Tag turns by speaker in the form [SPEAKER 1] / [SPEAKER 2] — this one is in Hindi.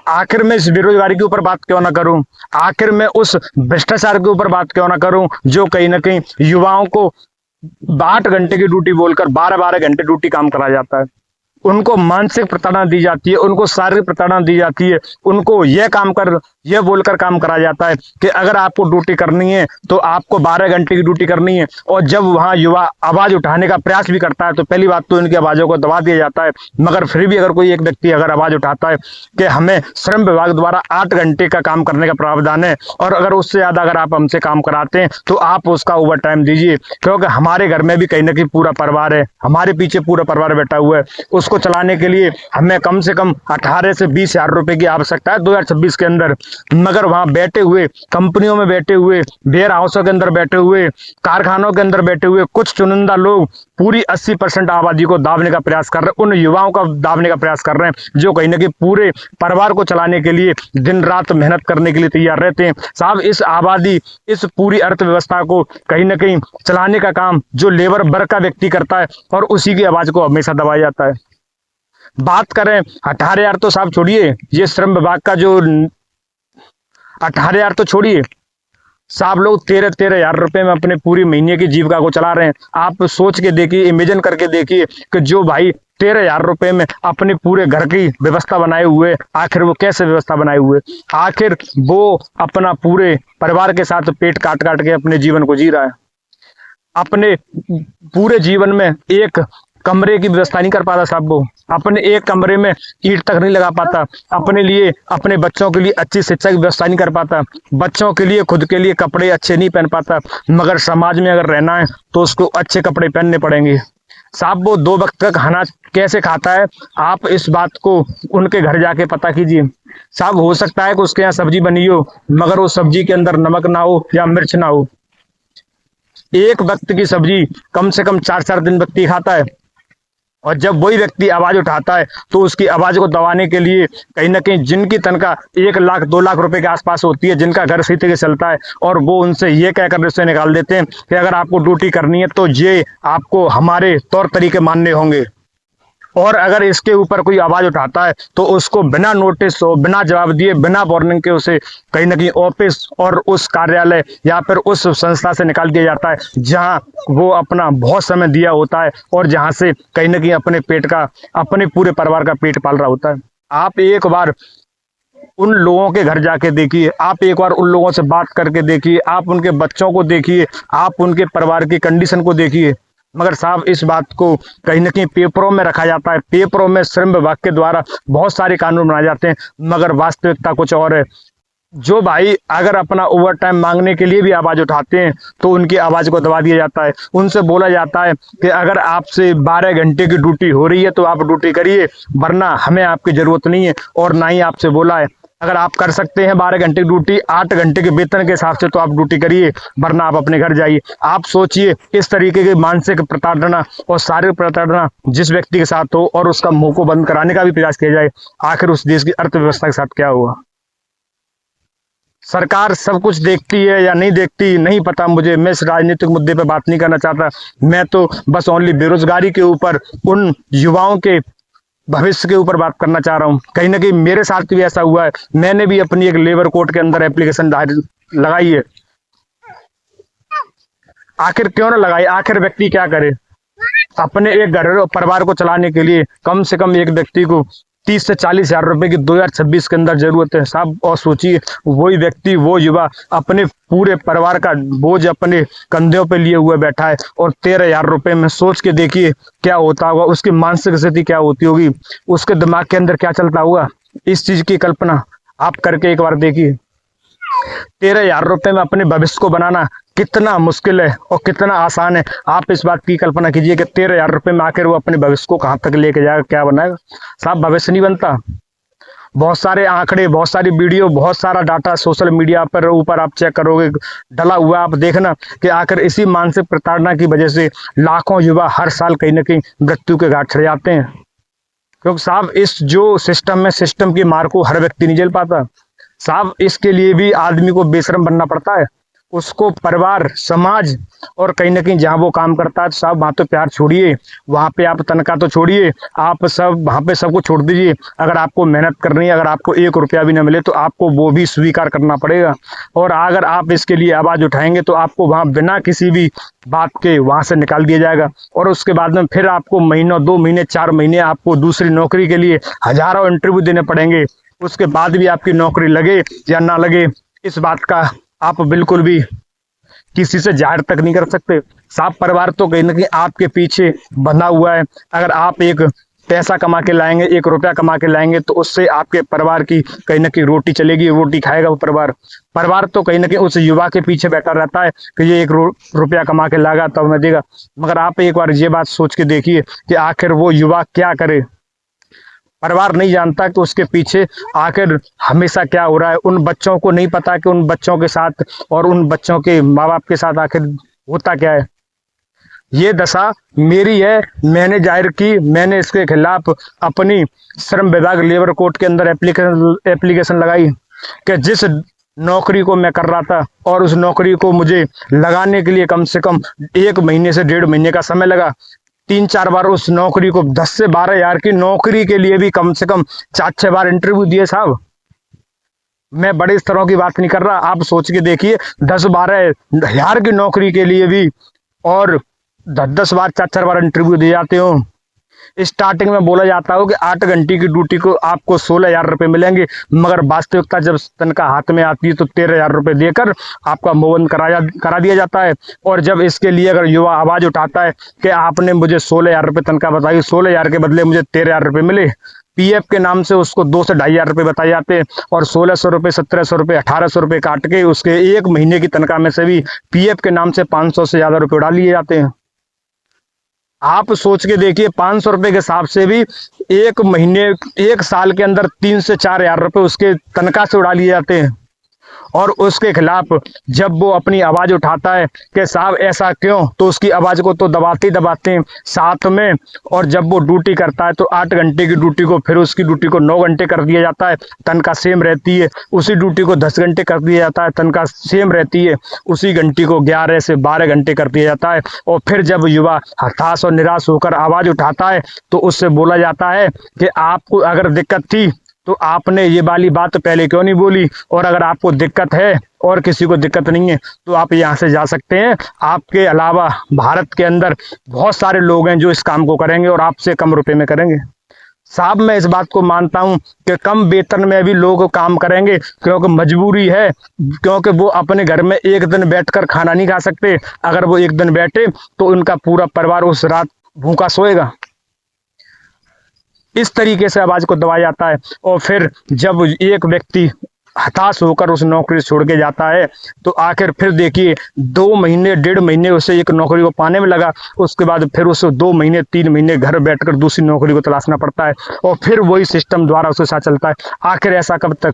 [SPEAKER 1] आखिर मैं इस बेरोजगारी के ऊपर बात क्यों ना करूं, आखिर मैं उस भ्रष्टाचार के ऊपर बात क्यों ना करूं जो कहीं ना कहीं युवाओं को 8 घंटे की ड्यूटी बोलकर 12-12 घंटे ड्यूटी काम करा जाता है। उनको मानसिक प्रताड़ना दी जाती है, उनको शारीरिक प्रताड़ना दी जाती है, उनको यह बोलकर काम करा जाता है कि अगर आपको ड्यूटी करनी है तो आपको 12 घंटे की ड्यूटी करनी है। और जब वहां युवा आवाज उठाने का प्रयास भी करता है तो पहली बात तो इनकी आवाजों को दबा दिया जाता है। मगर फिर भी अगर कोई एक व्यक्ति अगर आवाज उठाता है कि हमें श्रम विभाग द्वारा 8 घंटे का काम करने का प्रावधान है और अगर उससे ज्यादा अगर आप हमसे काम कराते हैं तो आप उसका ओवर टाइम दीजिए, क्योंकि हमारे घर में भी कहीं ना कहीं पूरा परिवार है, हमारे पीछे पूरा परिवार बैठा हुआ है, उसको चलाने के लिए हमें कम से कम 18 से 20 हजार रुपए की आवश्यकता है 2026 के अंदर। मगर वहां बैठे हुए, कंपनियों में बैठे हुए, वेयर हाउसों के अंदर बैठे हुए, कारखानों के अंदर बैठे हुए कुछ चुनिंदा लोग पूरी 80% आबादी को दाबने का प्रयास कर रहे हैं, उन युवाओं का दाबने का प्रयास कर रहे हैं जो कहीं ना कहीं पूरे परिवार को चलाने के लिए दिन रात मेहनत करने के लिए तैयार रहते हैं। साहब, इस आबादी, इस पूरी अर्थव्यवस्था को कहीं ना कहीं चलाने का काम जो लेबर वर्ग का व्यक्ति करता है और उसी की आवाज को हमेशा दबाया जाता है। बात करें 18,000 तो साहब छोड़िए, ये श्रम विभाग का जो 18,000 तो छोड़िए साहब, लोग 13-13 हजार रुपए में अपने पूरी महीने की जीविका को चला रहे हैं। आप सोच के देखिए, इमेजिन करके देखिए कि जो भाई 13 हजार रुपए में अपने पूरे घर की व्यवस्था बनाए हुए, आखिर वो कैसे व्यवस्था बनाए हुए, आखिर वो अपना पूरे परिवार के साथ पेट काट काट के अपने जीवन को जी रहा है। अपने पूरे जीवन में एक कमरे की व्यवस्था नहीं कर पाता साहब, वो अपने एक कमरे में ईंट तक नहीं लगा पाता, अपने लिए, अपने बच्चों के लिए अच्छी शिक्षा की व्यवस्था नहीं कर पाता, बच्चों के लिए, खुद के लिए कपड़े अच्छे नहीं पहन पाता। मगर समाज में अगर रहना है तो उसको अच्छे कपड़े पहनने पड़ेंगे। साहब, वो 2 वक्त का खाना कैसे खाता है, आप इस बात को उनके घर जाके पता कीजिए। साहब, हो सकता है कि उसके यहाँ सब्जी बनी हो मगर उस सब्जी के अंदर नमक ना हो या मिर्च ना हो। एक वक्त की सब्जी कम से कम 4-4 दिन व्यक्ति खाता है और जब वही व्यक्ति आवाज उठाता है तो उसकी आवाज को दबाने के लिए कहीं ना कहीं जिनकी तनख्वाह 1 लाख 2 लाख रुपए के आसपास होती है, जिनका घर सही तरीके से चलता है, और वो उनसे ये कहकर रिश्ते निकाल देते हैं कि अगर आपको ड्यूटी करनी है तो ये आपको हमारे तौर तरीके मानने होंगे। और अगर इसके ऊपर कोई आवाज उठाता है तो उसको बिना नोटिस और बिना जवाब दिए, बिना वार्निंग के उसे कहीं ना कहीं ऑफिस और उस कार्यालय या फिर उस संस्था से निकाल दिया जाता है जहां वो अपना बहुत समय दिया होता है और जहां से कहीं ना कहीं अपने पेट का, अपने पूरे परिवार का पेट पाल रहा होता है। आप एक बार उन लोगों के घर जाके देखिए, आप एक बार उन लोगों से बात करके देखिए, आप उनके बच्चों को देखिए, आप उनके परिवार की कंडीशन को देखिए। मगर साहब, इस बात को कहीं ना कहीं पेपरों में रखा जाता है, पेपरों में श्रम विभाग के द्वारा बहुत सारे कानून बनाए जाते हैं, मगर वास्तविकता कुछ और है। जो भाई अगर अपना ओवर टाइम मांगने के लिए भी आवाज उठाते हैं तो उनकी आवाज को दबा दिया जाता है। उनसे बोला जाता है कि अगर आपसे 12 घंटे की ड्यूटी हो रही है तो आप ड्यूटी करिए, वरना हमें आपकी जरूरत नहीं है। और ना ही आपसे बोला है अगर आप कर सकते हैं 12 घंटे की ड्यूटी 8 घंटे के वेतन के हिसाब से तो आप ड्यूटी करिए, वरना आप अपने घर जाइए। आप सोचिए, इस तरीके की मानसिक प्रताड़ना और शारीरिक प्रताड़ना जिस व्यक्ति के साथ हो और उसका मुंह को बंद कराने का भी प्रयास किया जाए, आखिर उस देश की अर्थव्यवस्था के साथ क्या हुआ। सरकार सब कुछ देखती है या नहीं देखती नहीं पता मुझे, मैं इस राजनीतिक मुद्दे पर बात नहीं करना चाहता। मैं तो बस ओनली बेरोजगारी के ऊपर, उन युवाओं के भविष्य के ऊपर बात करना चाह रहा हूँ। कहीं ना कहीं मेरे साथ भी ऐसा हुआ है, मैंने भी अपनी एक लेबर कोर्ट के अंदर एप्लीकेशन लगाई है। आखिर क्यों ना लगाई, आखिर व्यक्ति क्या करे, अपने एक घर और परिवार को चलाने के लिए कम से कम एक व्यक्ति को 30 से 40 हजार रुपए की 2026 के अंदर जरूरत है साहब। और सोचिए, वही व्यक्ति, वो युवा अपने पूरे परिवार का बोझ अपने कंधों पे लिए हुए बैठा है और 13 हजार रुपए में, सोच के देखिए क्या होता होगा, उसकी मानसिक स्थिति क्या होती होगी, उसके दिमाग के अंदर क्या चलता होगा। इस चीज की कल्पना आप करके एक बार देखिए। 13 हजार रुपए में अपने भविष्य को बनाना कितना मुश्किल है और कितना आसान है। आप इस बात की कल्पना कीजिए कि 13 हजार रुपए में आकर वो अपने भविष्य को कहां तक लेके जाएगा, क्या बनाएगा। साहब, भविष्य नहीं बनता। बहुत सारे आंकड़े, बहुत सारी वीडियो, बहुत सारा डाटा सोशल मीडिया पर ऊपर आप चेक करोगे डला हुआ, आप देखना कि आखिर इसी मानसिक प्रताड़ना की वजह से लाखों युवा हर साल कहीं ना कहीं मृत्यु के घाट चढ़ जाते हैं। क्योंकि साहब, इस जो सिस्टम में, सिस्टम की मार को हर व्यक्ति नहीं झेल पाता साहब। इसके लिए भी आदमी को बेशरम बनना पड़ता है। उसको परिवार, समाज और कहीं न कहीं जहाँ वो काम करता है, तो साहब वहाँ तो प्यार छोड़िए, वहाँ पे आप तनख्वाह तो छोड़िए, आप सब वहाँ पे सब कुछ छोड़ दीजिए। अगर आपको मेहनत करनी है, अगर आपको 1 रुपया भी ना मिले तो आपको वो भी स्वीकार करना पड़ेगा। और अगर आप इसके लिए आवाज़ उठाएँगे तो आपको वहाँ बिना किसी भी बात के वहाँ से निकाल दिया जाएगा। और उसके बाद में फिर आपको महीनों, 2 महीने, 4 महीने आपको दूसरी नौकरी के लिए हज़ारों इंटरव्यू देने पड़ेंगे। उसके बाद भी आपकी नौकरी लगे या ना लगे, इस बात का आप बिल्कुल भी किसी से जाहिर तक नहीं कर सकते। साहब परिवार तो कहीं ना कहीं आपके पीछे बंधा हुआ है। अगर आप एक पैसा कमा के लाएंगे, 1 रुपया कमा के लाएंगे, तो उससे आपके परिवार की कहीं ना कहीं रोटी चलेगी, रोटी खाएगा वो परिवार। परिवार तो कहीं ना कहीं उस युवा के पीछे बैठा रहता है कि ये 1 रुपया कमा के लाएगा तब मैं देगा। मगर आप एक बार ये बात सोच के देखिए कि आखिर वो युवा क्या करे। परिवार नहीं जानता कि उसके पीछे आखिर हमेशा क्या हो रहा है। उन बच्चों को नहीं पता कि उन बच्चों के साथ और उन बच्चों के माँ बाप के साथ आखिर होता क्या है। ये दशा मेरी है, मैंने जाहिर की, मैंने इसके खिलाफ अपनी श्रम विभाग लेबर कोर्ट के अंदर एप्लीकेशन लगाई कि जिस नौकरी को मैं कर रहा था और उस नौकरी को मुझे लगाने के लिए कम से कम 1 महीने से 1.5 महीने का समय लगा। 3-4 बार उस नौकरी को 10 से 12 हज़ार की नौकरी के लिए भी कम से कम 4-6 बार इंटरव्यू दिए साहब। मैं बड़े स्तरों की बात नहीं कर रहा, आप सोच के देखिए 10-12 हज़ार की नौकरी के लिए भी और 10-10 बार, 4-4 बार इंटरव्यू दिए जाते हो। स्टार्टिंग में बोला जाता हो कि 8 घंटे की ड्यूटी को आपको 16,000 रुपये मिलेंगे, मगर वास्तविकता जब तनख्वाह हाथ में आती है तो 13,000 रुपये देकर आपका मुअन करा दिया जाता है। और जब इसके लिए अगर युवा आवाज़ उठाता है कि आपने मुझे 16,000 रुपये तनख्वाह बताई, 16,000 के बदले मुझे 13,000 रुपये मिले, पीएफ के नाम से उसको 2 से 2,500 रुपये बताए जाते हैं और 1,600 रुपये, 1,700 रुपये, 1,800 रुपये काट के उसके 1 महीने की तनख्वाह में से भी पीएफ के नाम से 500 से ज़्यादा रुपये उड़ा लिए जाते हैं। आप सोच के देखिए 500 रुपये के हिसाब से भी 1 महीने, 1 साल के अंदर 3 से 4,000 रुपये उसके तनख्वाह से उड़ा लिए जाते हैं। और उसके खिलाफ जब वो अपनी आवाज़ उठाता है कि साहब ऐसा क्यों, तो उसकी आवाज़ को तो दबाते ही दबाते हैं साथ में। और जब वो ड्यूटी करता है तो 8 घंटे की ड्यूटी को फिर उसकी ड्यूटी को 9 घंटे कर दिया जाता है, तनख्वाह सेम रहती है। उसी ड्यूटी को 10 घंटे कर दिया जाता है, तनख्वाह सेम रहती है। उसी घंटे को 11 से 12 घंटे कर दिया जाता है। और फिर जब युवा हताश और निराश होकर आवाज़ उठाता है तो उससे बोला जाता है कि आपको अगर दिक्कत थी तो आपने ये वाली बात पहले क्यों नहीं बोली, और अगर आपको दिक्कत है और किसी को दिक्कत नहीं है तो आप यहाँ से जा सकते हैं। आपके अलावा भारत के अंदर बहुत सारे लोग हैं जो इस काम को करेंगे और आपसे कम रुपए में करेंगे। साहब मैं इस बात को मानता हूँ कि कम वेतन में भी लोग काम करेंगे क्योंकि मजबूरी है, क्योंकि वो अपने घर में एक दिन बैठकर खाना नहीं खा सकते। अगर वो एक दिन बैठे तो उनका पूरा परिवार उस रात भूखा सोएगा। इस तरीके से आवाज़ को दबाया जाता है। और फिर जब एक व्यक्ति हताश होकर उस नौकरी छोड़ के जाता है तो आखिर फिर देखिए 2 महीने, 1.5 महीने उसे एक नौकरी को पाने में लगा, उसके बाद फिर उसे 2 महीने, 3 महीने घर बैठकर दूसरी नौकरी को तलाशना पड़ता है और फिर वही सिस्टम द्वारा उसके साथ चलता है। आखिर ऐसा कब तक।